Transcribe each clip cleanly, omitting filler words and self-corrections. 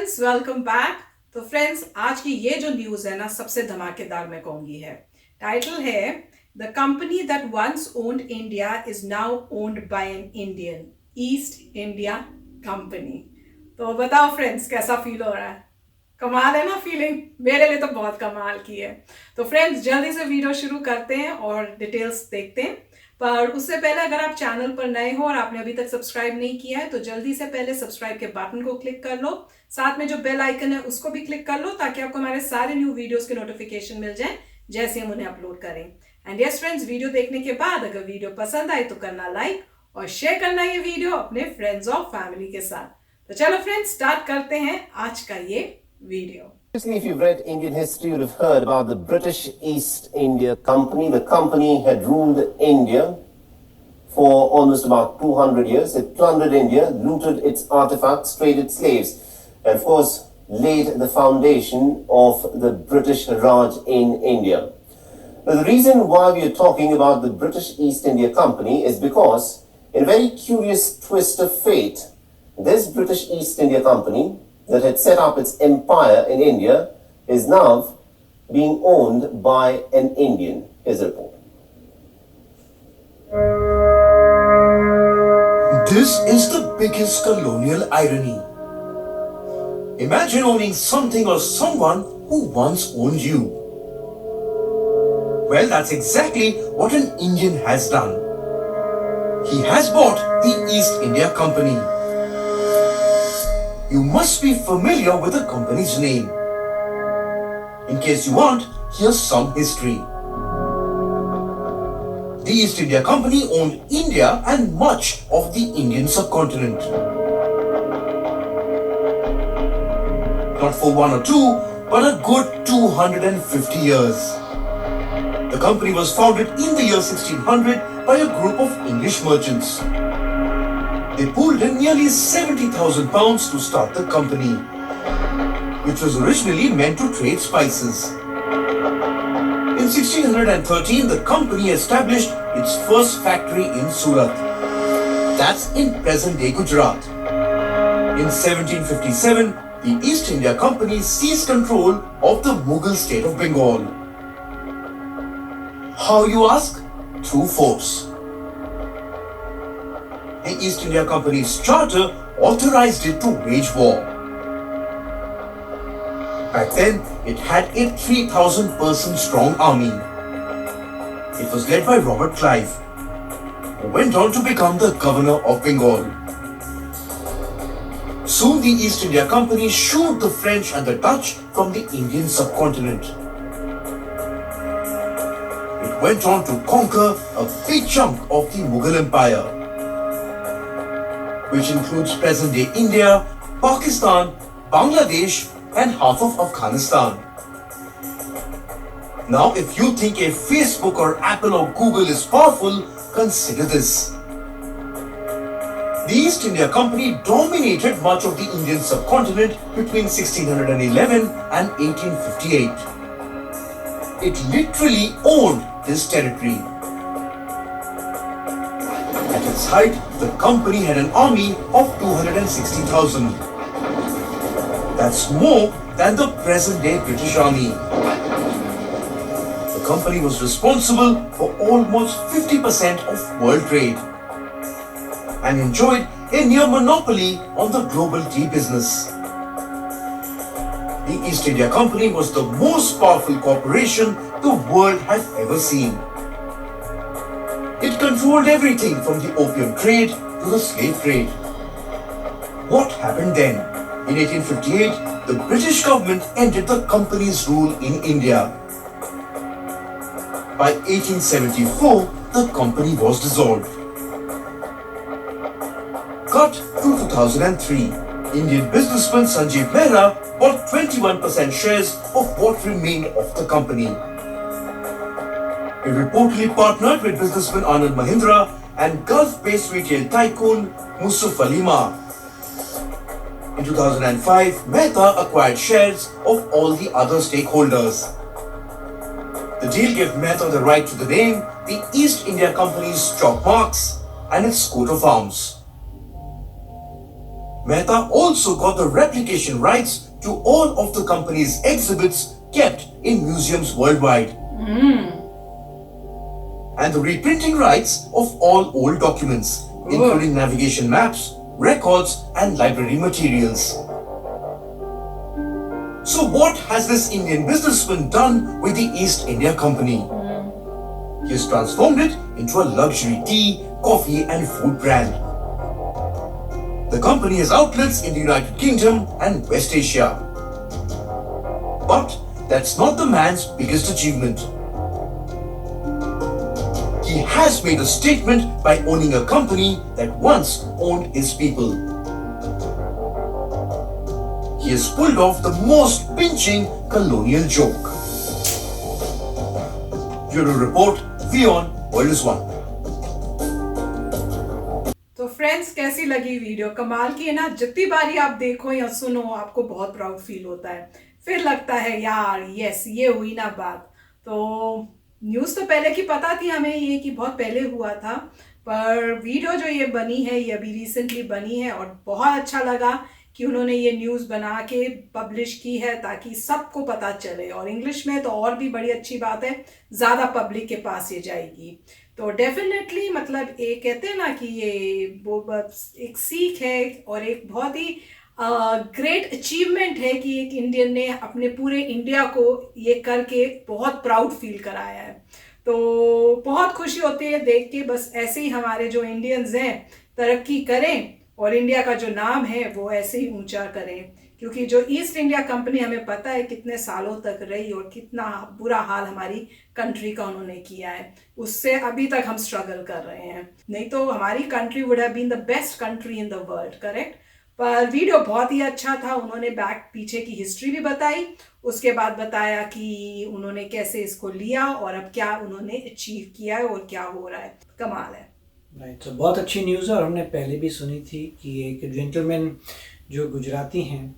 Friends, welcome back. तो friends, आज की ये जो न्यूज़ है ना, सबसे धमाकेदार मैं कहूँगी है। टाइटल है the company that once owned India is now owned by an Indian, East India Company. तो बताओ फ्रेंड्स, कैसा फील हो रहा है? कमाल है ना फीलिंग? मेरे लिए तो बहुत कमाल की है। तो फ्रेंड्स, जल्दी से वीडियो शुरू करते हैं और डिटेल्स देखते हैं। पर उससे पहले अगर आप चैनल पर नए हो और आपने अभी तक सब्सक्राइब नहीं किया है तो जल्दी से पहले सब्सक्राइब के बटन को क्लिक कर लो। साथ में जो बेल आइकन है उसको भी क्लिक कर लो ताकि आपको हमारे सारे न्यू वीडियोस के नोटिफिकेशन मिल जाए जैसे हम उन्हें अपलोड करें। एंड यस फ्रेंड्स, वीडियो देखने के बाद अगर वीडियो पसंद आए तो करना लाइक और शेयर करना ये वीडियो अपने फ्रेंड्स और फैमिली के साथ। तो चलो फ्रेंड्स, स्टार्ट करते हैं आज का ये video. Obviously, if you've read Indian history, you would have heard about the British East India Company. The company had ruled India for almost about 200 years. It plundered India, looted its artifacts, traded slaves, and of course, laid the foundation of the British Raj in India. Now, the reason why we are talking about the British East India Company is because, in a very curious twist of fate, this British East India Company that had set up its empire in India is now being owned by an Indian. Here's a report. This is the biggest colonial irony. Imagine owning something or someone who once owned you. Well, that's exactly what an Indian has done. He has bought the East India Company. You must be familiar with the company's name. In case you aren't, here's some history. The East India Company owned India and much of the Indian subcontinent. Not for one or two, but a good 250 years. The company was founded in the year 1600 by a group of English merchants. They pulled in nearly £70,000 to start the company, which was originally meant to trade spices. In 1613, the company established its first factory in Surat. That's in present-day Gujarat. In 1757, the East India Company seized control of the Mughal state of Bengal. How, you ask? Through force. The East India Company's charter authorized it to wage war. Back then, it had a 3,000-person strong army. It was led by Robert Clive, who went on to become the governor of Bengal. Soon, the East India Company shooed the French and the Dutch from the Indian subcontinent. It went on to conquer a big chunk of the Mughal Empire, which includes present-day India, Pakistan, Bangladesh, and half of Afghanistan. Now, if you think a Facebook or Apple or Google is powerful, consider this. The East India Company dominated much of the Indian subcontinent between 1611 and 1858. It literally owned this territory. At its height, the company had an army of 260,000. That's more than the present-day British Army. The company was responsible for almost 50% of world trade and enjoyed a near monopoly on the global tea business. The East India Company was the most powerful corporation the world had ever seen. It controlled everything from the opium trade to the slave trade. What happened then? In 1858, the British government ended the company's rule in India. By 1874, the company was dissolved. Cut to 2003. Indian businessman Sanjeev Mehra bought 21% shares of what remained of the company. He reportedly partnered with businessman Anand Mahindra and Gulf-based retail tycoon Musuf Ali Mah. In 2005, Mehta acquired shares of all the other stakeholders. The deal gave Mehta the right to the name, the East India Company's stock marks, and its coat of arms. Mehta also got the replication rights to all of the company's exhibits kept in museums worldwide. And the reprinting rights of all old documents, including navigation maps, records, and library materials. So what has this Indian businessman done with the East India Company? He has transformed it into a luxury tea, coffee, and food brand. The company has outlets in the United Kingdom and West Asia. But that's not the man's biggest achievement. He has made a statement by owning a company that once owned his people. He has pulled off the most pinching colonial joke. Bureau Report, WION, World is One. तो friends, कैसी लगी video? कमाल की है ना? जितनी बारी आप देखो या सुनो आपको बहुत प्राउड फील होता है, फिर लगता है यार यस ये हुई ना बात। तो न्यूज़ तो पहले की पता थी हमें ये कि बहुत पहले हुआ था, पर वीडियो जो ये बनी है ये अभी रिसेंटली बनी है और बहुत अच्छा लगा कि उन्होंने ये न्यूज़ बना के पब्लिश की है ताकि सबको पता चले। और इंग्लिश में तो और भी बड़ी अच्छी बात है, ज़्यादा पब्लिक के पास ये जाएगी। तो डेफिनेटली मतलब एक कहते हैं ना कि ये वो एक सीख है और एक बहुत ही ग्रेट अचीवमेंट है कि एक इंडियन ने अपने पूरे इंडिया को ये करके बहुत प्राउड फील कराया है। तो बहुत खुशी होती है देख के। बस ऐसे ही हमारे जो इंडियंस हैं तरक्की करें और इंडिया का जो नाम है वो ऐसे ही ऊंचा करें, क्योंकि जो ईस्ट इंडिया कंपनी हमें पता है कितने सालों तक रही और कितना बुरा हाल हमारी कंट्री का उन्होंने किया है, उससे अभी तक हम स्ट्रगल कर रहे हैं। नहीं तो हमारी country would have been the best country in the world, correct. पर वीडियो बहुत ही अच्छा था। उन्होंने बैक पीछे की हिस्ट्री भी बताई, उसके बाद बताया कि उन्होंने कैसे इसको लिया और अब क्या उन्होंने अचीव किया है और क्या हो रहा है। कमाल है। राइट, तो बहुत अच्छी न्यूज़ है और हमने पहले भी सुनी थी कि एक जेंटलमैन जो गुजराती हैं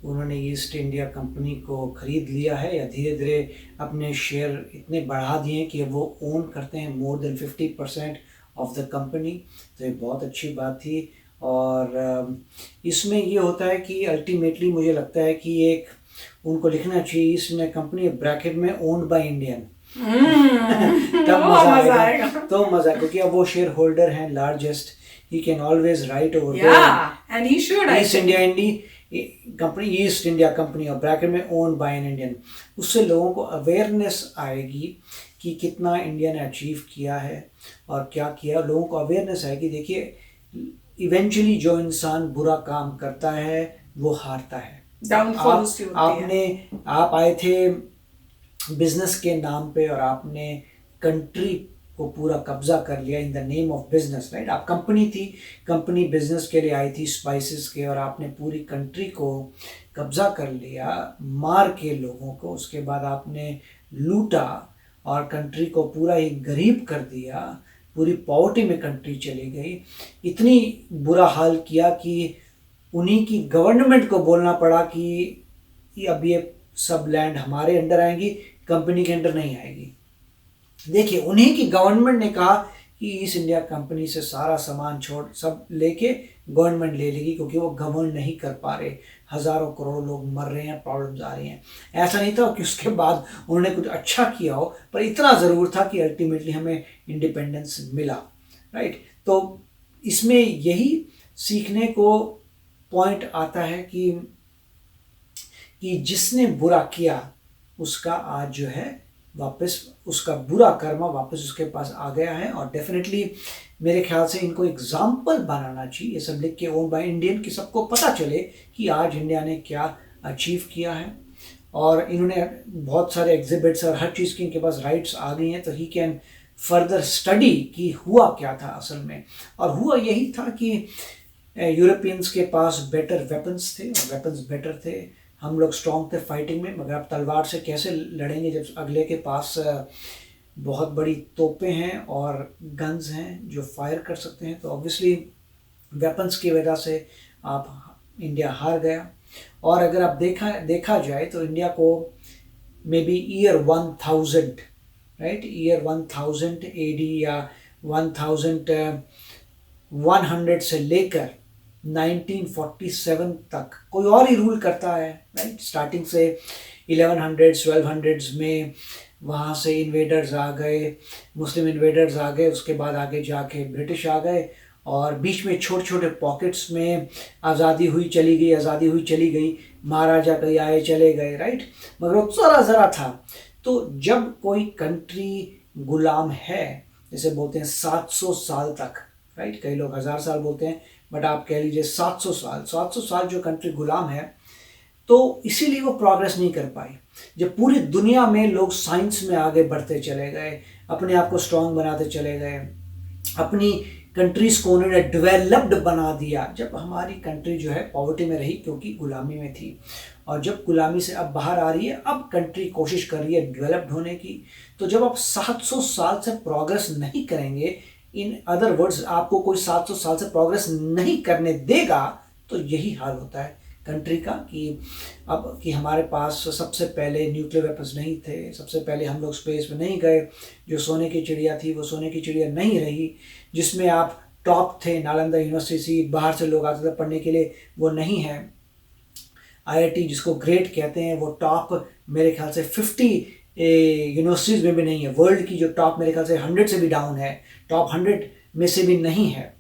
उन्होंने ईस्ट इंडिया कंपनी को ख़रीद लिया है या धीरे धीरे अपने शेयर इतने बढ़ा दिए कि वो ओन करते हैं more than 50% of the company. तो ये बहुत अच्छी बात थी। और इसमें ये होता है कि अल्टीमेटली मुझे लगता है कि एक उनको लिखना चाहिए ईस्ट इंडिया कंपनी ब्रैकेट में ओन्ड बाय इंडियन। तब मजा आएगा। तो मजा, क्योंकि अब वो शेयर होल्डर हैं largest, he can always right over and he should east India company और ब्रैकेट में ओन्ड बाय एन इंडियन। उससे लोगों को अवेयरनेस आएगी कि कितना इंडिया ने अचीव किया है और क्या किया। लोगों को अवेयरनेस आएगी। देखिए इवेंचुअली जो इंसान बुरा काम करता है वो हारता है। आप आए थे बिजनेस के नाम पे और आपने कंट्री को पूरा कब्जा कर लिया in the name of business, right. आप कंपनी थी, कंपनी बिजनेस के लिए आई थी स्पाइसेस के, और आपने पूरी कंट्री को कब्जा कर लिया मार के लोगों को। उसके बाद आपने लूटा और कंट्री को पूरा ही गरीब कर दिया, पूरी पॉवर्टी में कंट्री चली गई। इतनी बुरा हाल किया कि उन्हीं की गवर्नमेंट को बोलना पड़ा कि अब ये सब लैंड हमारे अंडर आएंगी, कंपनी के अंडर नहीं आएगी। देखिए उन्हीं की गवर्नमेंट ने कहा कि ईस्ट इंडिया कंपनी से सारा सामान छोड़ सब लेके गवर्नमेंट ले लेगी, क्योंकि वो गवर्न नहीं कर पा रहे। हज़ारों करोड़ लोग मर रहे हैं, प्रॉब्लम्स आ रही हैं। ऐसा नहीं था कि उसके बाद उन्होंने कुछ अच्छा किया हो, पर इतना ज़रूर था कि अल्टीमेटली हमें इंडिपेंडेंस मिला, राइट। तो इसमें यही सीखने को पॉइंट आता है कि जिसने बुरा किया उसका आज जो है वापस उसका बुरा कर्मा वापस उसके पास आ गया है। और डेफिनेटली मेरे ख्याल से इनको एग्जाम्पल बनाना चाहिए, ये सब लिख के ओन बाय इंडियन, कि सबको पता चले कि आज इंडिया ने क्या अचीव किया है। और इन्होंने बहुत सारे एग्जिबिट्स और हर चीज़ की इनके पास राइट्स आ गई हैं, तो ही कैन फर्दर स्टडी कि हुआ क्या था असल में। और हुआ यही था कि यूरोपियंस के पास बेटर वेपन्स थे और वेपन्स बेटर थे। हम लोग स्ट्रॉन्ग थे फाइटिंग में, मगर आप तलवार से कैसे लड़ेंगे जब अगले के पास बहुत बड़ी तोपें हैं और गन्स हैं जो फायर कर सकते हैं। तो ऑब्वियसली वेपन्स की वजह से आप इंडिया हार गया। और अगर आप देखा जाए तो इंडिया को may be year 1000, right, year 1000 AD या 1100 से लेकर 1947 तक कोई और ही रूल करता है, राइट। स्टार्टिंग से 1100s 1200s में वहाँ से इन्वेडर्स आ गए, मुस्लिम इन्वेडर्स आ गए, उसके बाद आगे जाके ब्रिटिश आ गए, और बीच में छोटे छोटे पॉकेट्स में आज़ादी हुई चली गई, महाराजा कहीं आए चले गए, राइट। मगर वो ज़रा था। तो जब कोई कंट्री गुलाम है, जैसे बोलते हैं 700 साल तक, राइट, कई लोग 1000 साल बोलते हैं, बट आप कह लीजिए 700 साल जो कंट्री गुलाम है, तो इसीलिए वो प्रोग्रेस नहीं कर पाई। जब पूरी दुनिया में लोग साइंस में आगे बढ़ते चले गए, अपने आप को स्ट्रांग बनाते चले गए, अपनी कंट्रीज़ को उन्होंने डेवलप्ड बना दिया, जब हमारी कंट्री जो है पॉवर्टी में रही क्योंकि गुलामी में थी, और जब गुलामी से अब बाहर आ रही है, अब कंट्री कोशिश कर रही है डेवलप्ड होने की। तो जब आप 700 साल से प्रोग्रेस नहीं करेंगे, इन अदर वर्ड्स आपको कोई 700 साल से प्रोग्रेस नहीं करने देगा, तो यही हाल होता है कंट्री का कि हमारे पास सबसे पहले न्यूक्लियर वेपन्स नहीं थे, सबसे पहले हम लोग स्पेस में नहीं गए, जो सोने की चिड़िया थी वो सोने की चिड़िया नहीं रही, जिसमें आप टॉप थे, नालंदा यूनिवर्सिटी बाहर से लोग आते थे पढ़ने के लिए, वो नहीं है। IIT जिसको ग्रेट कहते हैं, वो टॉप मेरे ख्याल से 50 यूनिवर्सिटीज़ में भी नहीं है। वर्ल्ड की जो टॉप मेरे ख्याल से 100 से भी डाउन है, टॉप 100 में से भी नहीं है।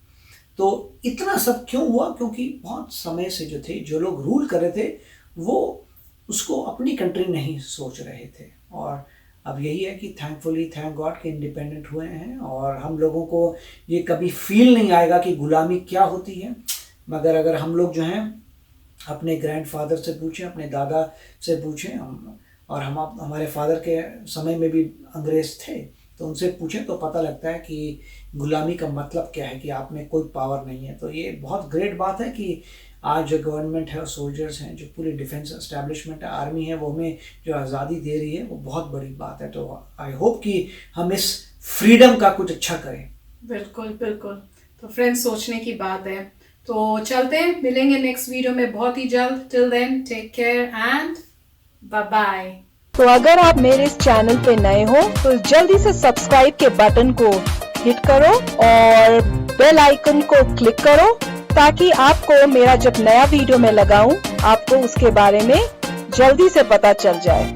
तो इतना सब क्यों हुआ? क्योंकि बहुत समय से जो लोग रूल कर रहे थे, वो उसको अपनी कंट्री नहीं सोच रहे थे। और अब यही है कि थैंक गॉड कि इंडिपेंडेंट हुए हैं, और हम लोगों को ये कभी फील नहीं आएगा कि गुलामी क्या होती है। मगर अगर हम लोग जो हैं अपने ग्रैंडफादर से पूछें, अपने दादा से पूछें, और हमारे फादर के समय में भी अंग्रेज़ थे, तो उनसे पूछें तो पता लगता है कि गुलामी का मतलब क्या है, कि आप में कोई पावर नहीं है। तो ये बहुत ग्रेट बात है कि आज जो गवर्नमेंट है और सोल्जर्स हैं, जो पूरी डिफेंस एस्टैब्लिशमेंट है, आर्मी है, वो हमें जो आज़ादी दे रही है, वो बहुत बड़ी बात है। तो आई होप कि हम इस फ्रीडम का कुछ अच्छा करें। बिल्कुल बिल्कुल। तो फ्रेंड्स, सोचने की बात है। तो चलते हैं, मिलेंगे नेक्स्ट वीडियो में बहुत ही जल्द। Till then, take care and bye bye. तो अगर आप मेरे इस चैनल पे नए हो तो जल्दी से सब्सक्राइब के बटन को हिट करो और बेल आइकन को क्लिक करो, ताकि आपको मेरा जब नया वीडियो मैं लगाऊं, आपको उसके बारे में जल्दी से पता चल जाए।